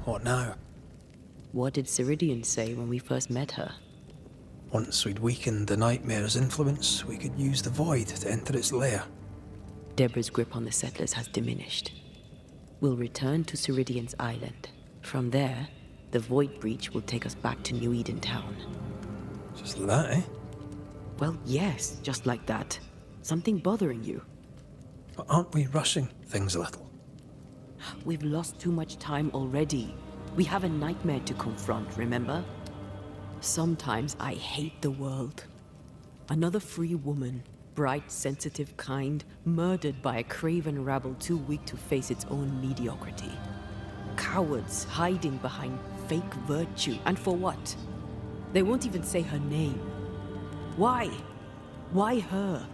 What now? What did Ceridian say when we first met her? Once we'd weakened the nightmare's influence, we could use the void to enter its lair. Deborah's grip on the settlers has diminished. We'll return to Ceridian's island. From there, the void breach will take us back to New Eden town. Just like that, eh? Well, yes, just like that. Something bothering you. But aren't we rushing things a little? We've lost too much time already. We have a nightmare to confront, remember? Sometimes I hate the world. Another free woman, bright, sensitive, kind, murdered by a craven rabble too weak to face its own mediocrity. Cowards hiding behind fake virtue. And for what? They won't even say her name. Why? Why her?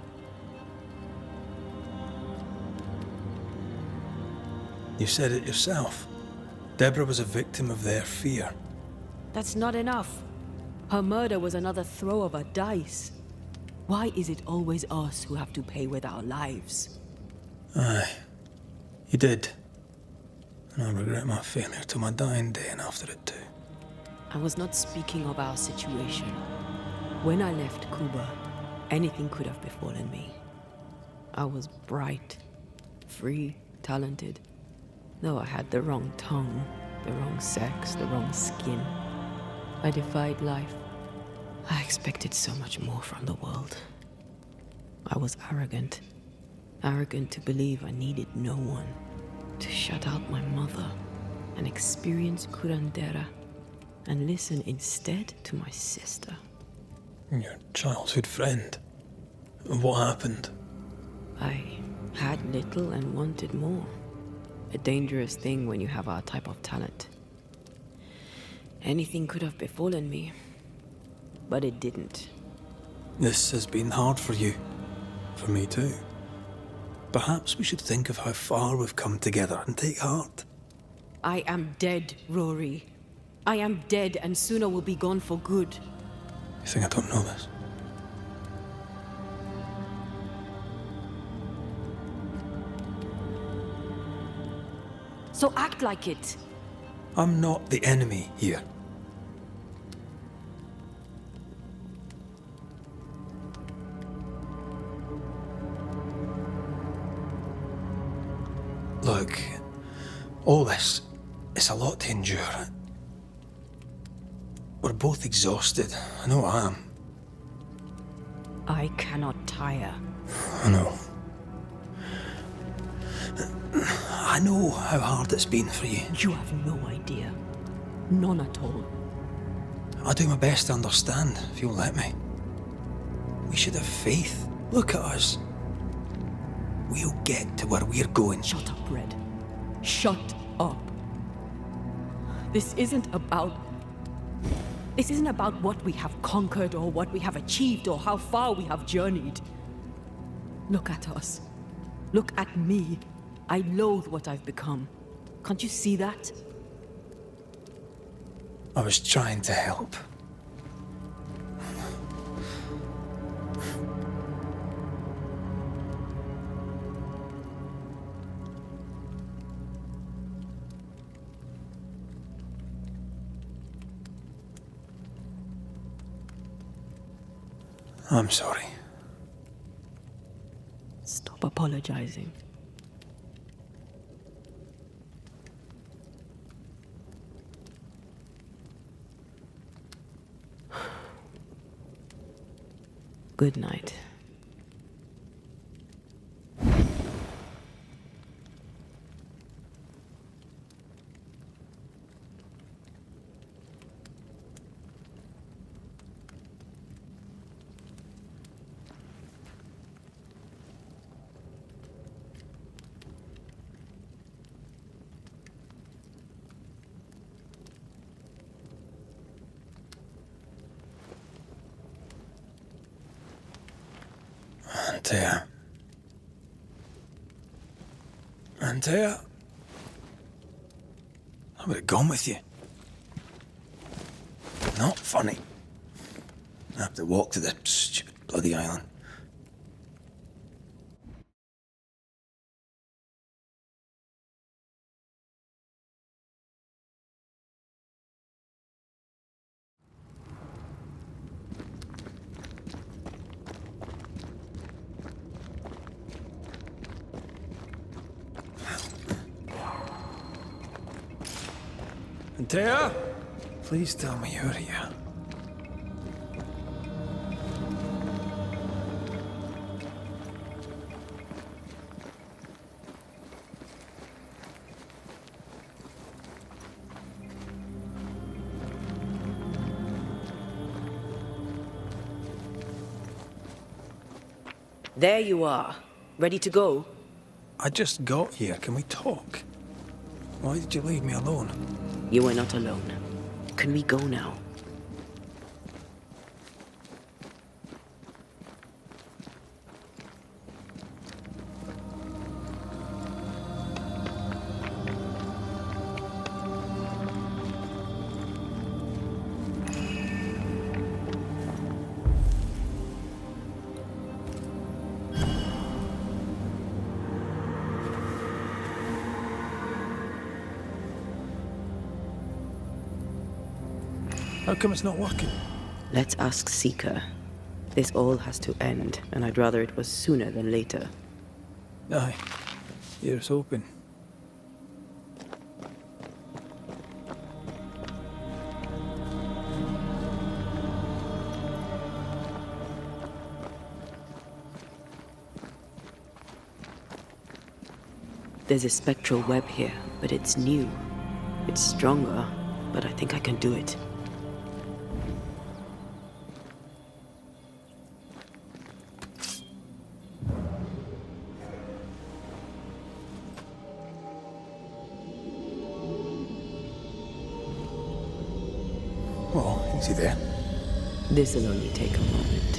You said it yourself. Deborah was a victim of their fear. That's not enough. Her murder was another throw of a dice. Why is it always us who have to pay with our lives? Aye. You did. And I regret my failure to my dying day and after it too. I was not speaking of our situation. When I left Cuba, anything could have befallen me. I was bright, free, talented. Though I had the wrong tongue, the wrong sex, the wrong skin. I defied life. I expected so much more from the world. I was arrogant. Arrogant to believe I needed no one. To shut out my mother and experience curandera and listen instead to my sister. Your childhood friend. What happened? I had little and wanted more. A dangerous thing when you have our type of talent. Anything could have befallen me, but it didn't. This has been hard for you. For me too. Perhaps we should think of how far we've come together and take heart. I am dead, Rory. I am dead, and sooner will be gone for good. You think I don't know this? So act like it. I'm not the enemy here. Look, all this, it's a lot to endure. We're both exhausted. I know I am. I cannot tire. I know. I know how hard it's been for you. You have no idea. None at all. I'll do my best to understand, if you'll let me. We should have faith. Look at us. We'll get to where we're going. Shut up, Red. Shut up. This isn't about what we have conquered or what we have achieved or how far we have journeyed. Look at us. Look at me. I loathe what I've become. Can't you see that? I was trying to help. I'm sorry. Stop apologizing. Good night. Антея. Антеya? I would have gone with you. Not funny. I have to walk to the stupid bloody island. Antея? Please tell me you're here. There you are. Ready to go? I just got here. Can we talk? Why did you leave me alone? You are not alone. Can we go now? How come it's not working? Let's ask Seeker. This all has to end, and I'd rather it was sooner than later. Aye. Here's hoping. There's a spectral web here, but it's new. It's stronger, but I think I can do it. Oh, easy there. This'll only take a moment.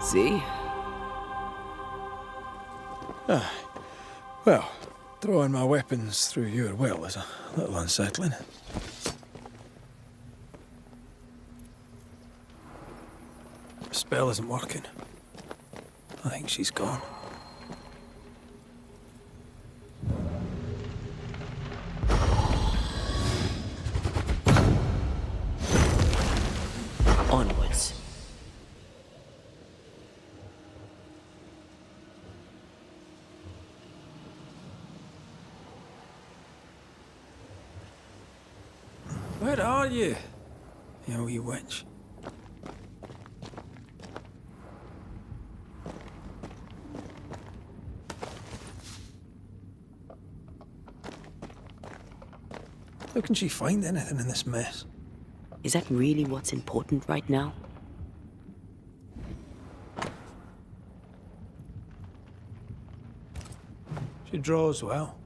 See? Well, throwing my weapons through your will is a little unsettling. The spell isn't working. I think she's gone. Onwards. Where are you? You wee witch. How can she find anything in this mess? Is that really what's important right now? She draws well.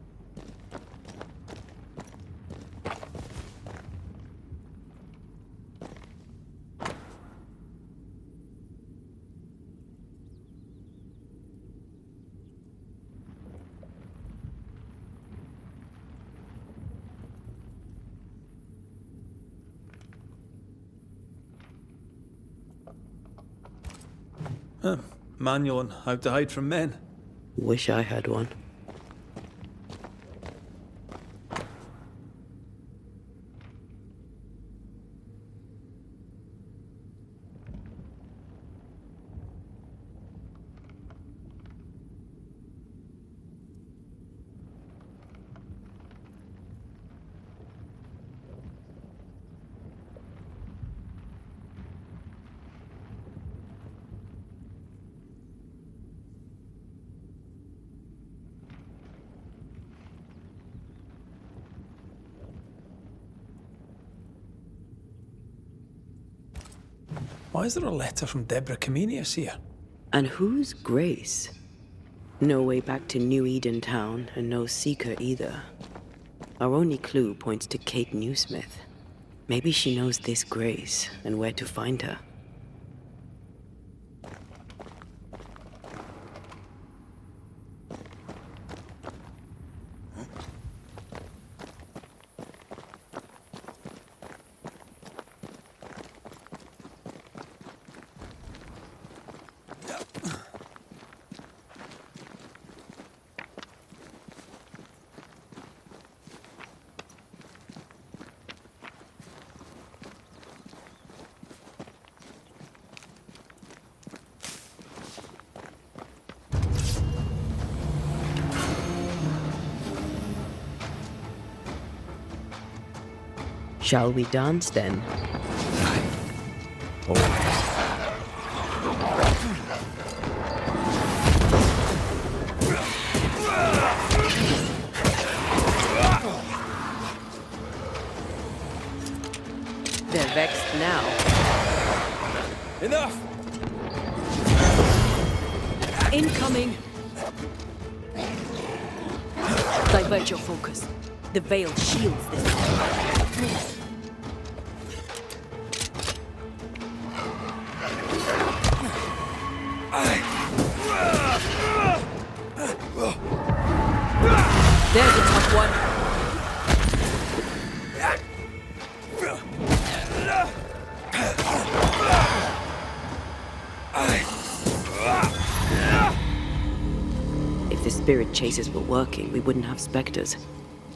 Manual on how to hide from men. Wish I had one. Why is there a letter from Deborah Comenius here? And who's Grace? No way back to New Eden town, and no Seeker either. Our only clue points to Kate Newsmith. Maybe she knows this Grace, and where to find her. Shall we dance then? Always. They're vexed now. Enough! Incoming! Divert your focus. The veil shields this. There's a tough one. If the spirit chases were working, we wouldn't have specters.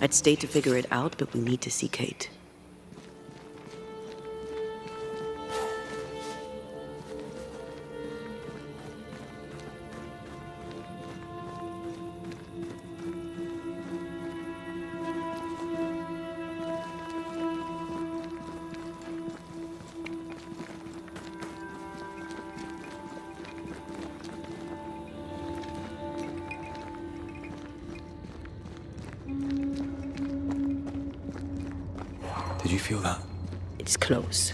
I'd stay to figure it out, but we need to see Kate. Did you feel that? It's close.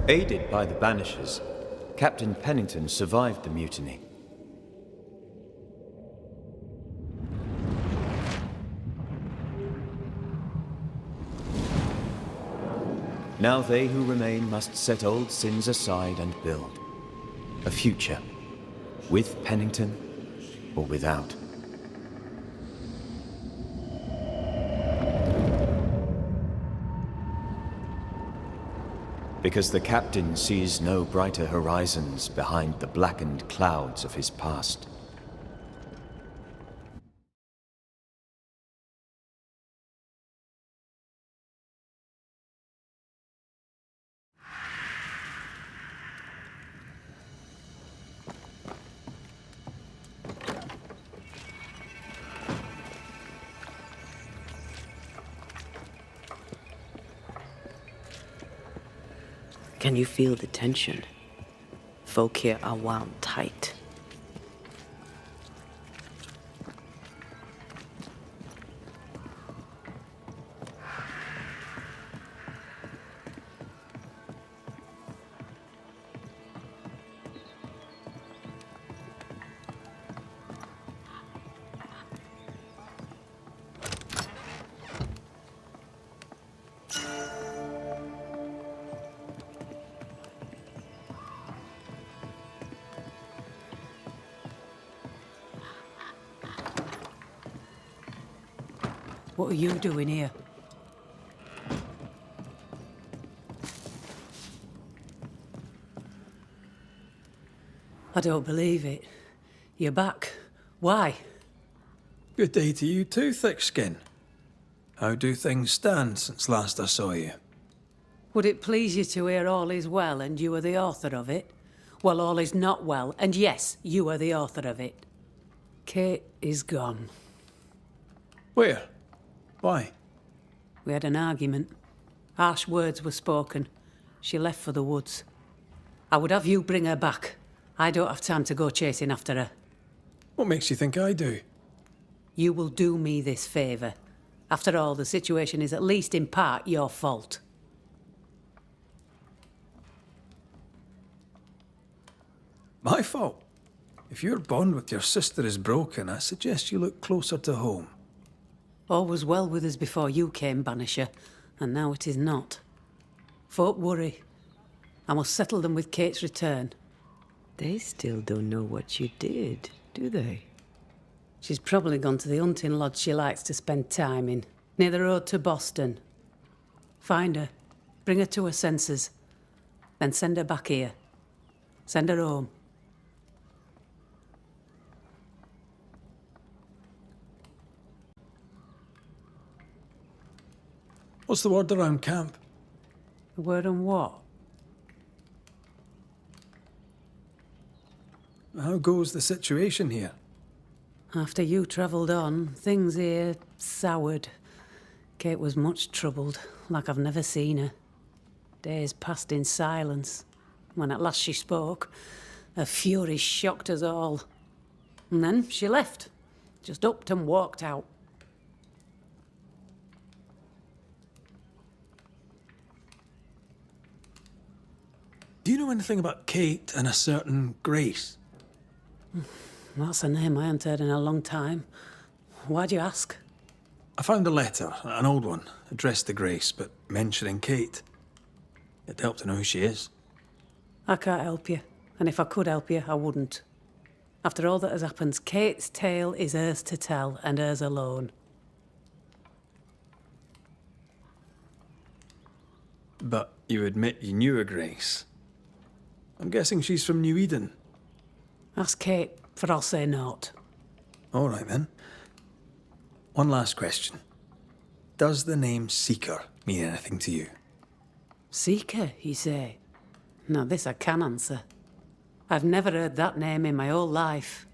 Aided by the Banishers, Captain Pennington survived the mutiny. Now they who remain must set old sins aside and build a future, with Pennington or without. Because the captain sees no brighter horizons behind the blackened clouds of his past. Can you feel the tension? Folk here are wound tight. What are you doing here? I don't believe it. You're back. Why? Good day to you too, Thick-Skin. How do things stand since last I saw you? Would it please you to hear all is well and you are the author of it? Well, all is not well, and yes, you are the author of it. Kate is gone. Where? Why? We had an argument. Harsh words were spoken. She left for the woods. I would have you bring her back. I don't have time to go chasing after her. What makes you think I do? You will do me this favour. After all, the situation is at least in part your fault. My fault? If your bond with your sister is broken, I suggest you look closer to home. All was well with us before you came, Banisher, and now it is not. Folk worry. I must settle them with Kate's return. They still don't know what you did, do they? She's probably gone to the hunting lodge she likes to spend time in, near the road to Boston. Find her, bring her to her senses, then send her back here. Send her home. What's the word around camp? The word on what? How goes the situation here? After you travelled on, things here soured. Kate was much troubled, like I've never seen her. Days passed in silence. When at last she spoke, her fury shocked us all. And then she left, just upped and walked out. Do you know anything about Kate and a certain Grace? That's a name I haven't heard in a long time. Why'd you ask? I found a letter, an old one, addressed to Grace, but mentioning Kate. It'd help to know who she is. I can't help you, and if I could help you, I wouldn't. After all that has happened, Kate's tale is hers to tell, and hers alone. But you admit you knew a Grace. I'm guessing she's from New Eden. Ask Kate, for I'll say naught. All right, then. One last question. Does the name Seeker mean anything to you? Seeker, you say? Now this I can answer. I've never heard that name in my whole life.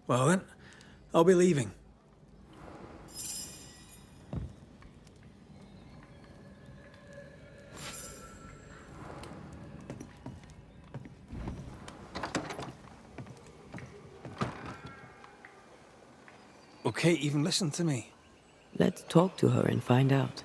Well then, I'll be leaving. Will Kate even listen to me? Let's talk to her and find out.